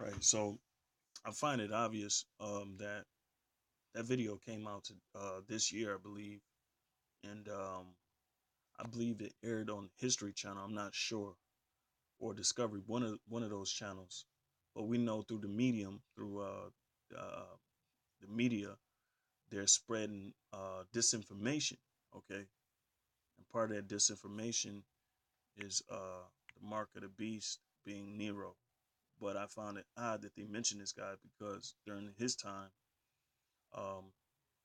Right. So I find it obvious that that video came out to, this year, I believe, and I believe it aired on History Channel. I'm not sure, or Discovery, one of those channels. But we know through the medium, through the media, they're spreading disinformation. Okay, and part of that disinformation is the mark of the beast being Nero. But I found it odd that they mentioned this guy because during his time, um,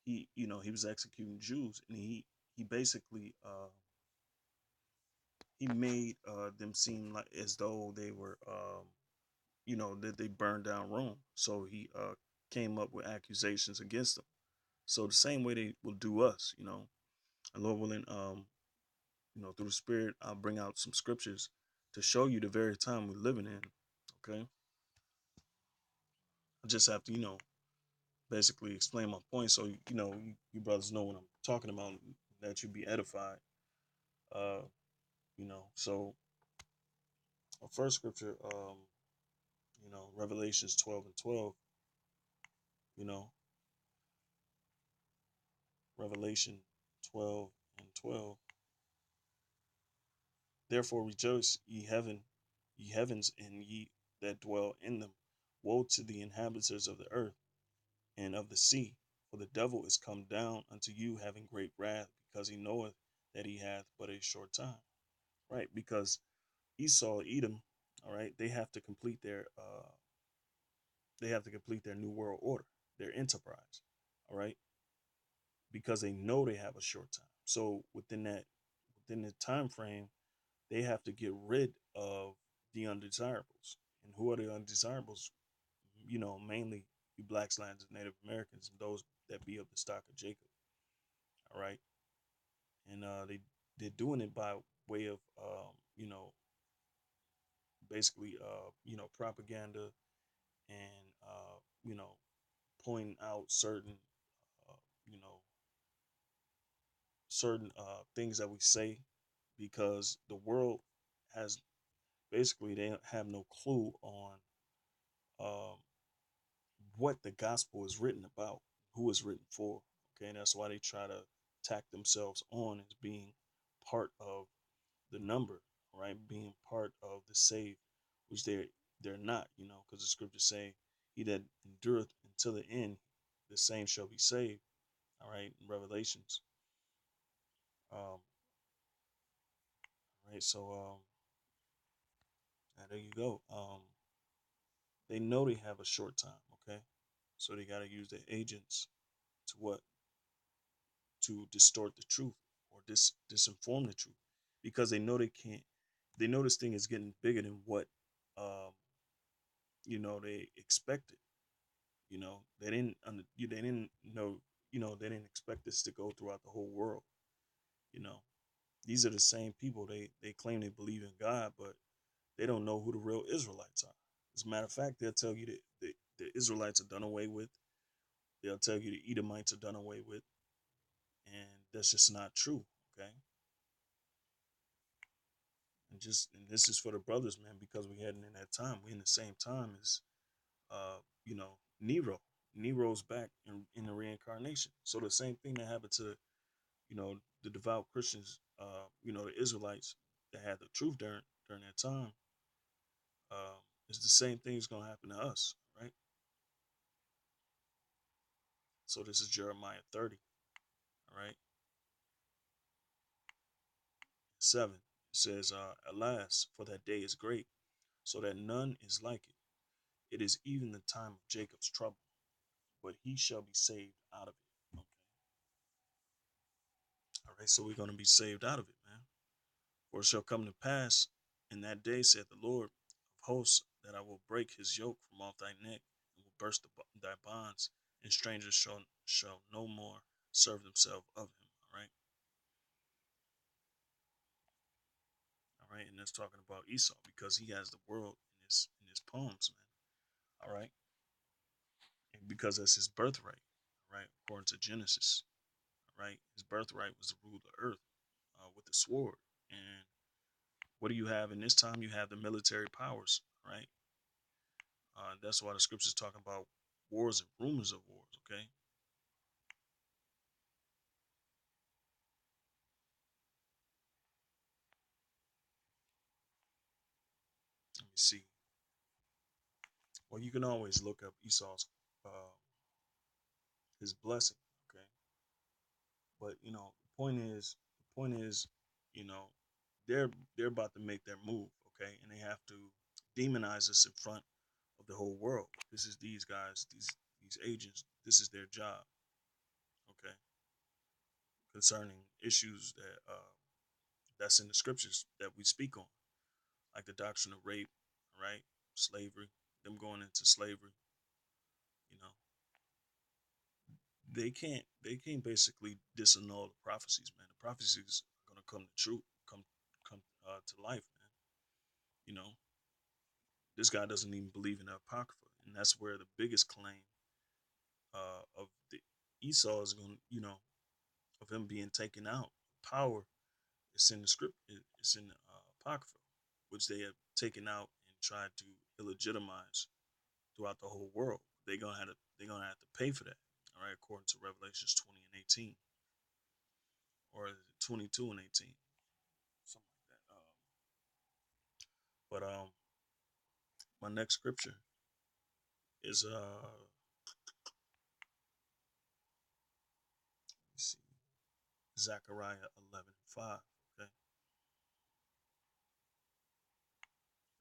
he was executing Jews, and he basically he made them seem like as though they were that they burned down Rome. So he came up with accusations against them. So the same way they will do us, and Lord willing, through the Spirit, I'll bring out some scriptures to show you the very time we're living in. Okay, I just have to, basically explain my point so you brothers know what I'm talking about, that you be edified. Uh, so our first scripture, Revelations 12:12. You know, Revelation 12:12. Therefore rejoice, ye heavens, and ye that dwell in them. Woe to the inhabitants of the earth and of the sea, for the devil is come down unto you having great wrath, because he knoweth that he hath but a short time. Right? Because Esau, Edom, all right, they have to complete their new world order, their enterprise, all right, because they know they have a short time. So within the time frame, they have to get rid of the undesirables. And who are the undesirables? Mainly you blacks, lands, and Native Americans, and those that be of the stock of Jacob. All right, and they're doing it by way of basically propaganda and pointing out uh, you know certain things that we say, because the world has basically, they have no clue on um, what the gospel is written about, who it's written for. Okay, and that's why they try to tack themselves on as being part of the number, right? Being part of the saved, which they're not, because the scriptures say, "He that endureth until the end, the same shall be saved." All right, in Revelations. Um, right, so there you go. They know they have a short time. Okay, so they got to use their agents to what, to distort the truth, or disinform the truth, because they know they can't. They know this thing is getting bigger than what um, they expected. They didn't know. They didn't expect this to go throughout the whole world. You know, these are the same people. They claim they believe in God, but they don't know who the real Israelites are. As a matter of fact, they'll tell you that the Israelites are done away with. They'll tell you the Edomites are done away with, and that's just not true. Okay, and this is for the brothers, man, because we heading in that time. We in the same time as Nero. Nero's back in the reincarnation. So the same thing that happened to the devout Christians, the Israelites that had the truth during that time, is the same thing is going to happen to us, right? So this is Jeremiah 30, all right, 7. It says, "Alas, for that day is great, so that none is like it. It is even the time of Jacob's trouble, but he shall be saved out of it." Okay, all right, so we're going to be saved out of it, man. For it shall come to pass in that day, saith the Lord of hosts, that I will break his yoke from off thy neck, and will burst thy bonds, and strangers shall no more serve themselves of him. All right, and that's talking about Esau, because he has the world in his palms, man. All right, and because that's his birthright. All right, according to Genesis. All right, his birthright was to rule the earth with the sword. And what do you have in this time? You have the military powers, right? That's why the scriptures talk about wars and rumors of wars. Okay, let me see. Well, you can always look up Esau's his blessing. Okay, but the point is, you know, they're they're about to make their move. Okay, and they have to demonize us in front of the whole world. This is these guys, these agents. This is their job. Okay, concerning issues that's in the scriptures that we speak on, like the doctrine of rape, right? Slavery, them going into slavery. You know, they can't basically disannul the prophecies, man. The prophecies are gonna come to truth, come to life, man. You know, this guy doesn't even believe in the apocrypha, and that's where the biggest claim of the Esau is going, of him being taken out. Power is in the script. It's in the apocrypha, which they have taken out and tried to illegitimize throughout the whole world. They're gonna have to pay for that. All right, according to Revelations 20 and 18, or 22 and 18, something like that. But my next scripture is let's see, Zechariah 11:5. Okay,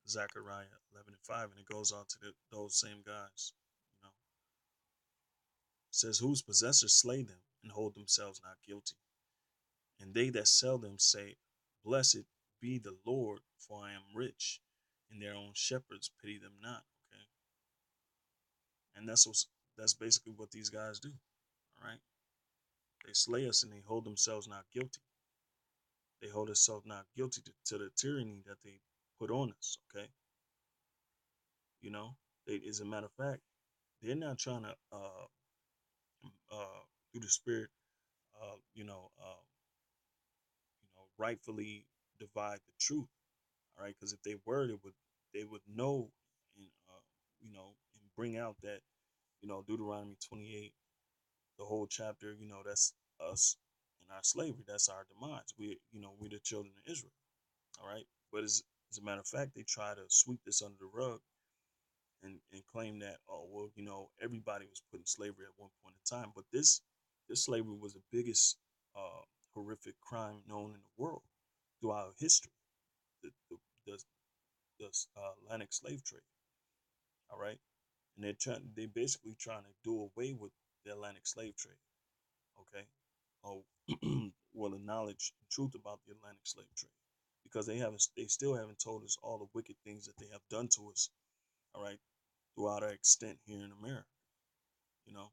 Zechariah 11:5, and it goes on to those same guys. You know, it says, "Whose possessors slay them and hold themselves not guilty, and they that sell them say, Blessed be the Lord, for I am rich, and their own shepherds pity them not." Okay, and that's basically what these guys do. All right, they slay us and they hold themselves not guilty. They hold themselves not guilty to the tyranny that they put on us. Okay, you know, as a matter of fact, they're not trying to through the spirit, uh, you know, uh, rightfully divide the truth. All right, because if they were, they would know, and and bring out that Deuteronomy 28, the whole chapter. That's us in our slavery. That's our demise. We're the children of Israel. All right, but as a matter of fact, they try to sweep this under the rug and claim that, oh well, everybody was put in slavery at one point in time, but this slavery was the biggest horrific crime known in the world throughout history. The the, the, the Atlantic slave trade. All right, and they basically trying to do away with the Atlantic slave trade. Okay, oh, well, the knowledge and truth about the Atlantic slave trade, because they still haven't told us all the wicked things that they have done to us. All right, throughout our extent here in America. You know,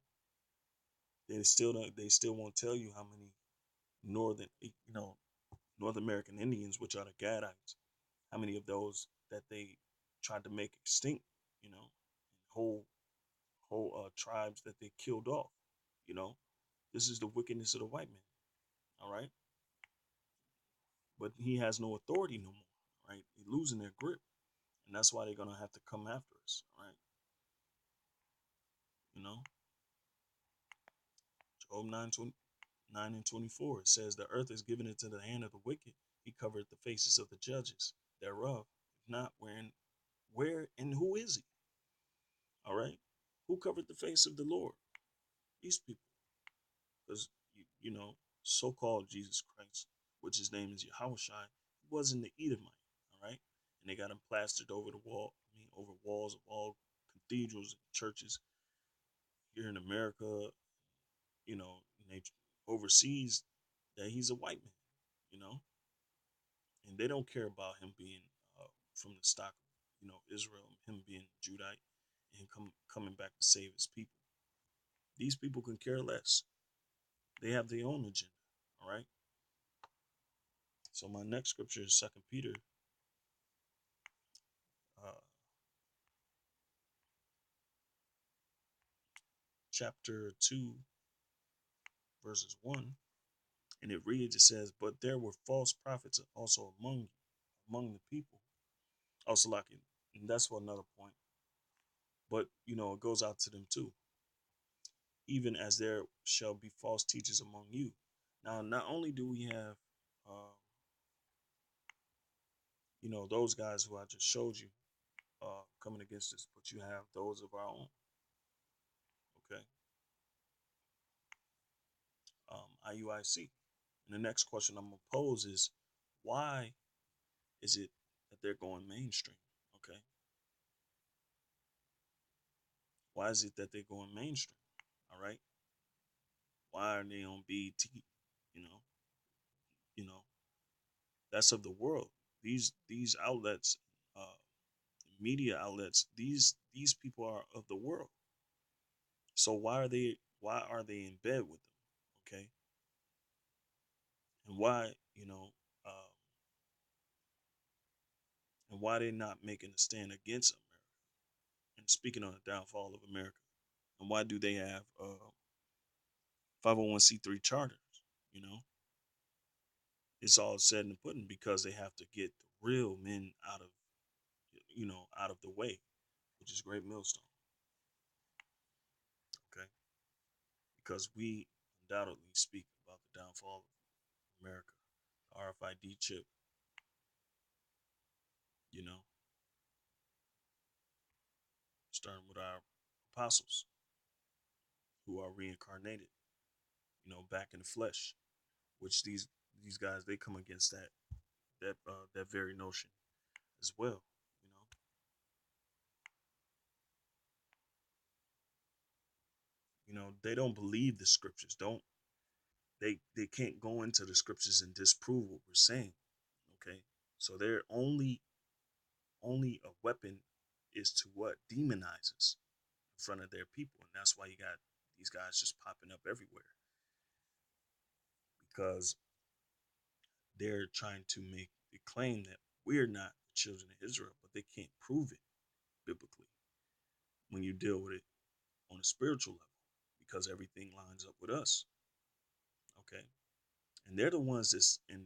they still won't tell you how many northern North American Indians, which are the Gadites, how many of those that they tried to make extinct. You know, whole tribes that they killed off. You know, this is the wickedness of the white man. All right, but he has no authority no more. Right, he's losing their grip, and that's why they're gonna have to come after us. Right, you know, Job 9:24, it says, "The earth is given into the hand of the wicked. He covered the faces of the judges thereof. If not, where and who is he?" All right, who covered the face of the Lord? These people, because so-called Jesus Christ, which his name is Yahushai, he wasn't the Edomite. All right, and they got him plastered over the wall. I mean, over walls of all cathedrals and churches here in America. And they overseas that he's a white man. You know, and they don't care about him being from the stock of Israel, him being Judite, and him coming back to save his people. These people can care less. They have their own agenda. All right. So my next scripture is Second Peter, uh, chapter 2, verses 1, and it reads. It says, "But there were false prophets also among the people." Also, like, and that's for another point. But it goes out to them too. Even as there shall be false teachers among you. Now, not only do we have, uh, those guys who I just showed you coming against us, but you have those of our own. Okay, IUIC. And the next question I'm gonna pose is, why is it that they're going mainstream? Okay, why is it that they're going mainstream? All right, why are they on BET? You know, you know, that's of the world. These outlets, uh, media outlets, these people are of the world. So why are they in bed with them? Okay, and why they not making a stand against America and speaking on the downfall of America? And why do they have 501c3 charters? You know, it's all said and put because they have to get the real men out of the way, which is Great Millstone. Okay, because we undoubtedly speak about the downfall of America, the RFID chip. You know, starting with our apostles who are reincarnated. Back in the flesh, which these guys they come against that very notion as well. You know, they don't believe the scriptures. Don't they can't go into the scriptures and disprove what we're saying. Okay, so their only a weapon is to what demonizes in front of their people, and that's why you got these guys just popping up everywhere because they're trying to make the claim that we're not the children of Israel, but they can't prove it biblically when you deal with it on a spiritual level because everything lines up with us. Okay, and they're the ones that's in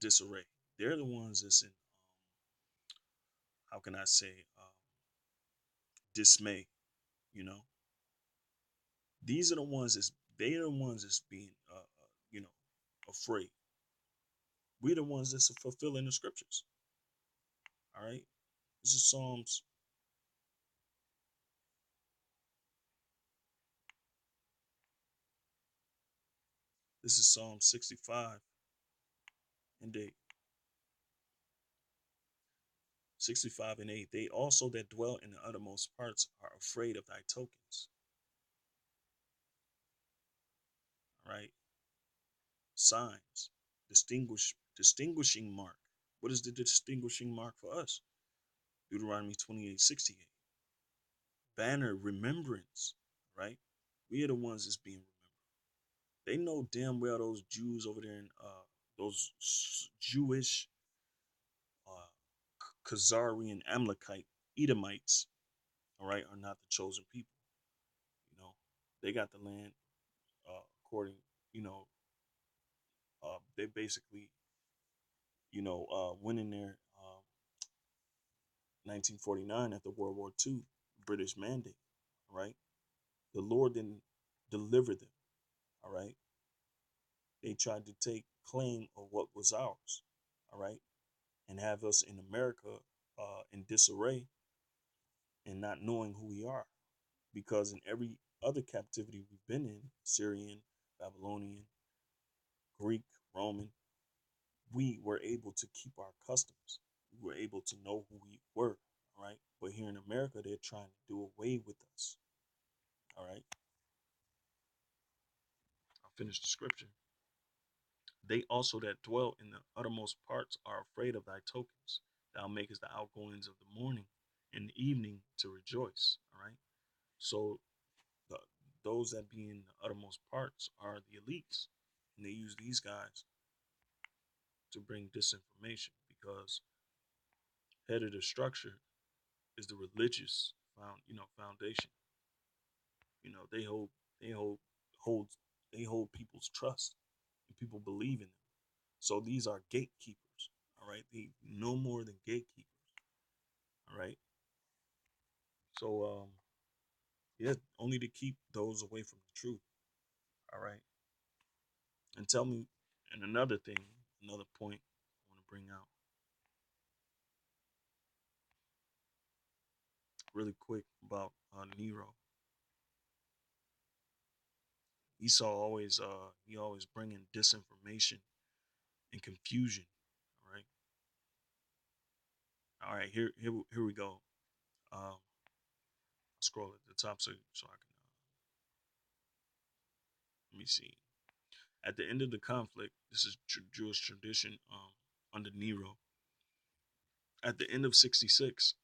disarray. They're the ones that's in how can I say dismay. You know, these are the ones that's they are the ones that's being afraid. We're the ones that's fulfilling the scriptures. All right, this is Psalm 65 and 8. 65 and 8. They also that dwell in the uttermost parts are afraid of thy tokens. All right, signs, distinguishing mark. What is the distinguishing mark for us? Deuteronomy 28:68. Banner, remembrance, right? We are the ones that's being remembered. They know damn well those Jews over there in those Jewish uh, Khazarian Amalekite Edomites, all right, are not the chosen people. You know, they got the land according, you know, they basically, went in there 1949 after World War II, British mandate, all right? The Lord didn't deliver them, all right? They tried to take claim of what was ours, all right? And have us in America in disarray and not knowing who we are. Because in every other captivity we've been in, Syrian, Babylonian, Greek, Roman, we were able to keep our customs. We were able to know who we were, all right? But here in America, they're trying to do away with us, all right? I'll finish the scripture. They also that dwell in the uttermost parts are afraid of thy tokens. Thou makest the outgoings of the morning and the evening to rejoice, all right? So the, those that be in the uttermost parts are the elites, and they use these guys to bring disinformation because head of the structure is the religious foundation. They hold hold they hold people's trust and people believe in them. So these are gatekeepers. All right, they no more than gatekeepers. All right, So yeah, only to keep those away from the truth. All right. And tell me, and another thing, another point I want to bring out really quick about Nero. Esau always he always bringing disinformation and confusion. All right. All right, here we go. Scroll at the top so I can let me see. At the end of the conflict, this is Jewish tradition under Nero. At the end of 66,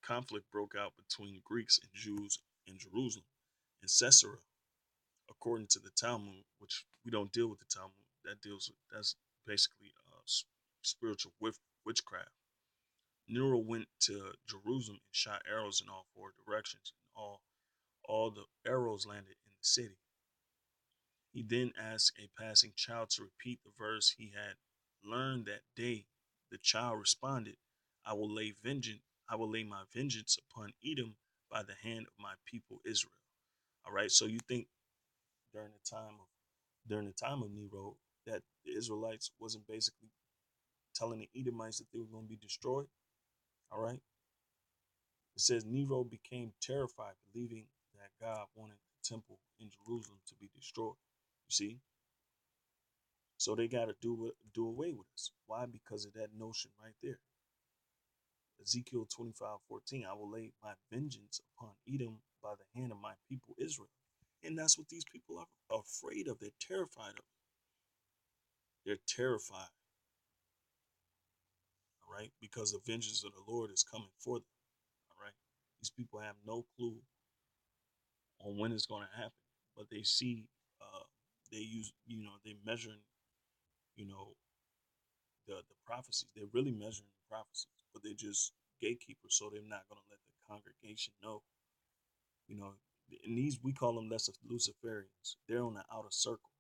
conflict broke out between Greeks and Jews in Jerusalem and Caesarea, according to the Talmud, which we don't deal with the Talmud. That's basically spiritual witchcraft. Nero went to Jerusalem and shot arrows in all four directions, and all the arrows landed in the city. He then asked a passing child to repeat the verse he had learned that day. The child responded, I will lay my vengeance upon Edom by the hand of my people Israel. All right. So you think during the time of during the time of Nero that the Israelites wasn't basically telling the Edomites that they were going to be destroyed? All right. It says Nero became terrified, believing that God wanted the temple in Jerusalem to be destroyed. You see? So they got to do away with us. Why? Because of that notion right there. Ezekiel 25:14. I will lay my vengeance upon Edom by the hand of my people Israel. And that's what these people are afraid of. They're terrified of. They're terrified, all right? Because the vengeance of the Lord is coming for them, all right? These people have no clue on when it's going to happen, but they see, uh, they use, they're measuring, you know, the prophecies. They're really measuring the prophecies, but they're just gatekeepers, so they're not going to let the congregation know. You know, and these we call them Luciferians. They're on the outer circle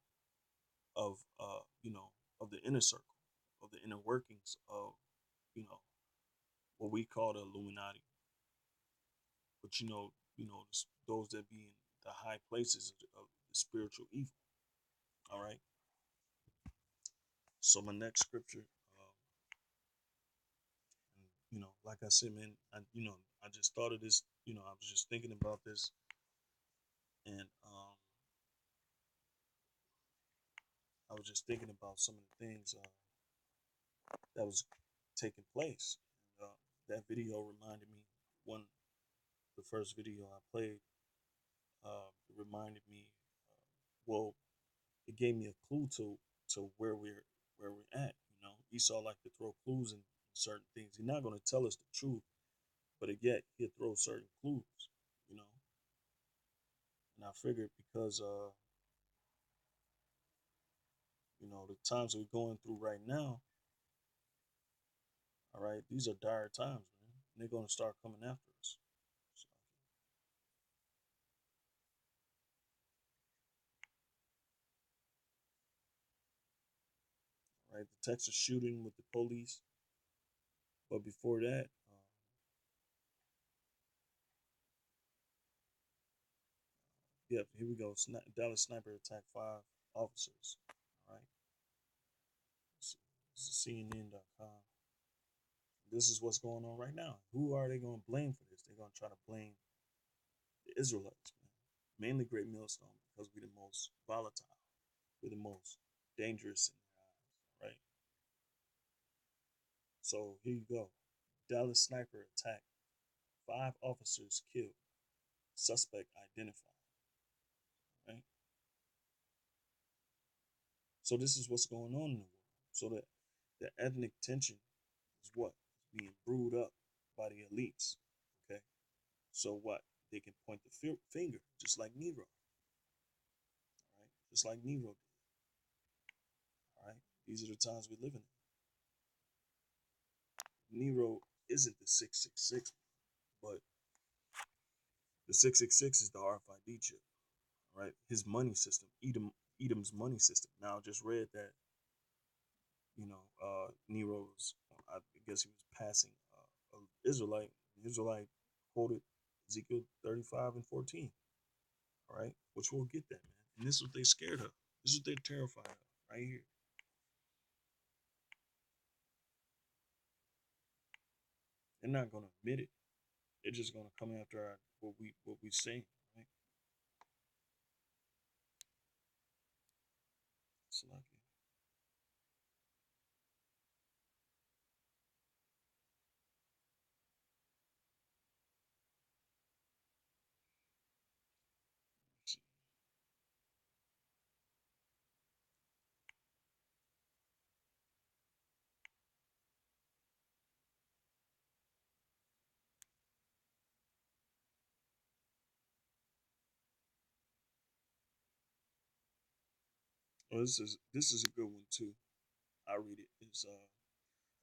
of, of the inner circle, of the inner workings of, you know, what we call the Illuminati. But those that be in the high places of the spiritual evil. All right. So my next scripture, and, like I said, man, I just thought of this. I was just thinking about this, and I was just thinking about some of the things that was taking place. And, that video reminded me one the first video I played. It reminded me. Well, it gave me a clue to where we're at. Esau like to throw clues in certain things. He's not going to tell us the truth, but yet he'll throw certain clues. You know, and I figured because the times we're going through right now. All right, these are dire times, man. And they're going to start coming after us. So, right, the Texas shooting with the police, but before that, yeah, here we go. Dallas sniper attacked 5 officers. All right, this is CNN.com. This is what's going on right now. Who are they going to blame for this? They're going to try to blame the Israelites, man. Mainly Great Millstone because we're the most volatile. We're the most dangerous in their eyes, right? So here you go. Dallas sniper attack. 5 officers killed. Suspect identified, right? So this is what's going on in the world. So that the ethnic tension is what is being brewed up by the elites. Okay. So what? They can point the finger, just like Nero, all right? Just like Nero did, all right? These are the times we live in. Nero isn't the 666, but the 666 is the RFID chip, right? His money system, Edom's money system. Now, I just read that, Nero's, I guess he was passing Israelite. The Israelite quoted Ezekiel 35 and 14. All right, which we'll get that, man. And this is what they're scared of. This is what they're terrified of, right here. They're not gonna admit it. They're just gonna come after what we say, right? It's like oh, this is a good one too. I read it. It's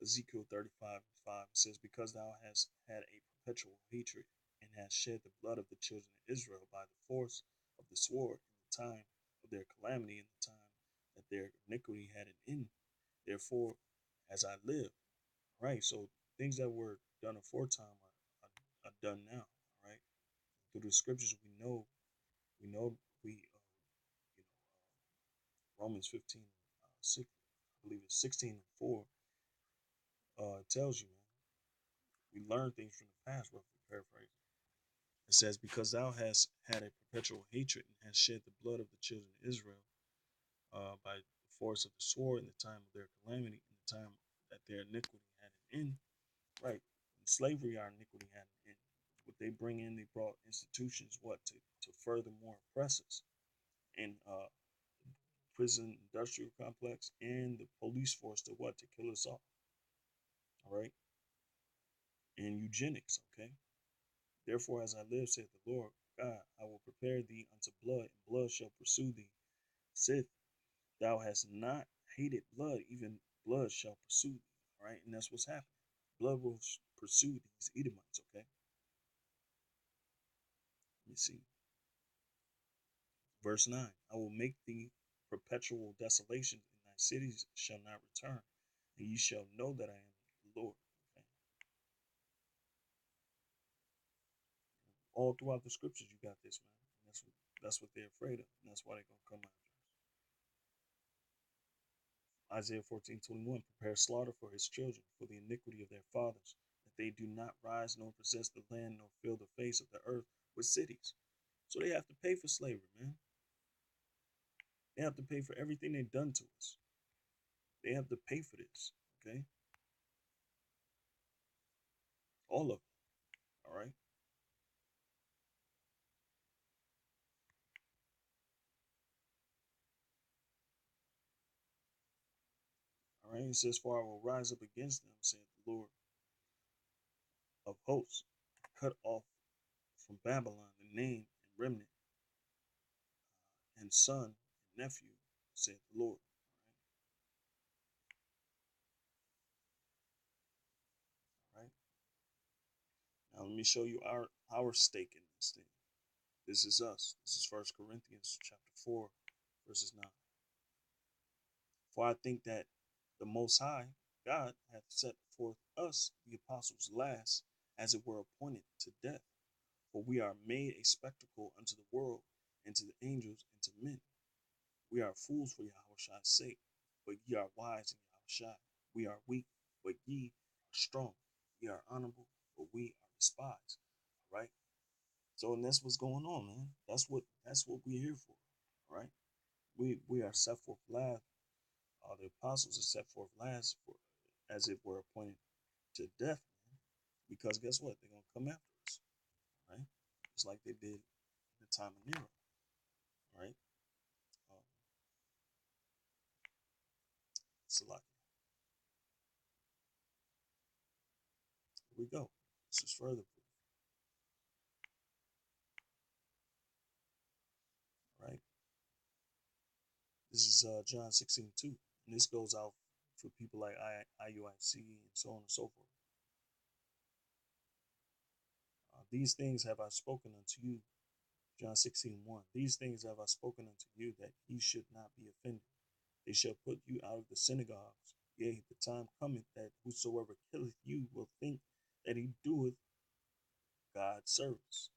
Ezekiel 35 and 5. It says, because thou hast had a perpetual hatred and hast shed the blood of the children of Israel by the force of the sword in the time of their calamity, in the time that their iniquity had an end. Therefore, as I live, right? So things that were done aforetime are done now, right? Through the scriptures, we know, you know, Romans 15, 6, I believe it's 16 and 4, it tells you, man, we learn things from the past, roughly paraphrasing. It says, because thou hast had a perpetual hatred and hast shed the blood of the children of Israel by the force of the sword in the time of their calamity, in the time that their iniquity had an end. Right. In slavery, our iniquity had an end. What they bring in, they brought institutions, what, to furthermore oppress us. And prison industrial complex and the police force to what? To kill us all. All right. And eugenics, okay? Therefore, as I live, saith the Lord God, I will prepare thee unto blood, and blood shall pursue thee. Sith thou hast not hated blood, even blood shall pursue thee. All right, and that's what's happening. Blood will pursue these Edomites. Okay, let me see. Verse 9: I will make thee perpetual desolation, and thy cities shall not return, and ye shall know that I am the Lord. Okay? All throughout the scriptures, you got this, man. And that's what they're afraid of, and that's why they're gonna come after us. Isaiah 14:21, prepare slaughter for his children, for the iniquity of their fathers, that they do not rise nor possess the land, nor fill the face of the earth with cities. So they have to pay for slavery, man. They have to pay for everything they've done to us. They have to pay for this, okay? All of it, all right? All right, it says, for I will rise up against them, saith the Lord of hosts, cut off from Babylon the name and remnant, and son and nephew, saith the Lord. All right. Now let me show you our stake in this thing. This is us. This is First Corinthians chapter 4, verses 9. For I think that the Most High God hath set forth us, the apostles, last, as it were appointed to death. For we are made a spectacle unto the world, and to the angels, and to men. We are fools for Yahweh's sake, but ye are wise in Yahushua. We are weak, but ye are strong. Ye are honorable, but we are despised. All right. So, and that's what's going on, man. That's what we're here for. All right. We are set forth last. The apostles are set forth last for, as if we're appointed to death, man. Because guess what? They're gonna come after us, right? Just like they did in the time of Nero, right? Um, so like, here we go. This is further proof, right? This is John 16:2, and this goes out for people like IUIC and so on and so forth. These things have I spoken unto you, John 16:1. These things have I spoken unto you, that ye should not be offended. They shall put you out of the synagogues. Yea, the time cometh that whosoever killeth you will think that he doeth God's service.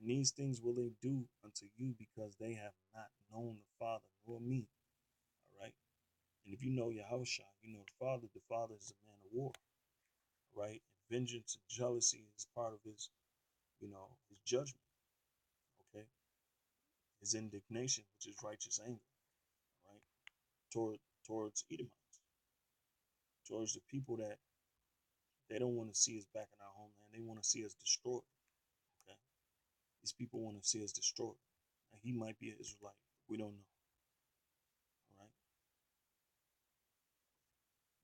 And these things will they do unto you because they have not known the Father nor me. All right. And if you know Yahushua, you know the Father. The Father is a man of war. Right. And vengeance and jealousy is part of his, his judgment. Okay. His indignation, which is righteous anger. Right. Towards Edomites, towards the people that they don't want to see us back in our homeland. They want to see us destroyed. Okay. These people want to see us destroyed. And he might be an Israelite. We don't know. All right.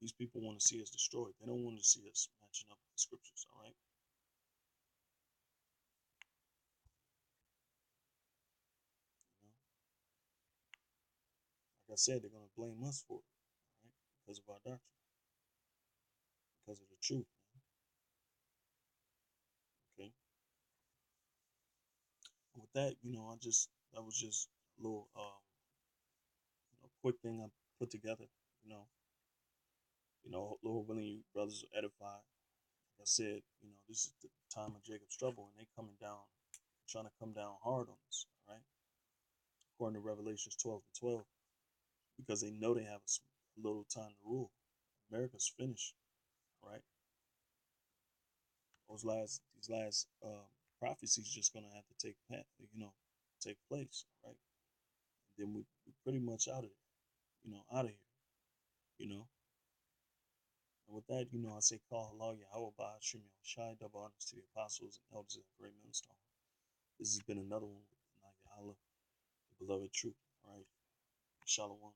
These people want to see us destroyed. They don't want to see us matching up with the scriptures. All right. You know, like I said, they're gonna blame us for it, all right, because of our doctrine, because of the truth, man. Okay. And with that, that was just a little quick thing I put together. You know, Lord willing, you brothers are edified. Like I said, this is the time of Jacob's trouble, and they coming down, trying to come down hard on us, all right? According to Revelations 12 and 12, because they know they have a little time to rule. America's finished, all right? These last prophecies just gonna have to take place, right? And then we pretty much out of there, out of here, you know. And with that, I say call Allah Yahweh Ba Shimi Shai, double honors to the apostles and elders and great minister. This has been another one with Allah, the beloved truth. All right. Shalom.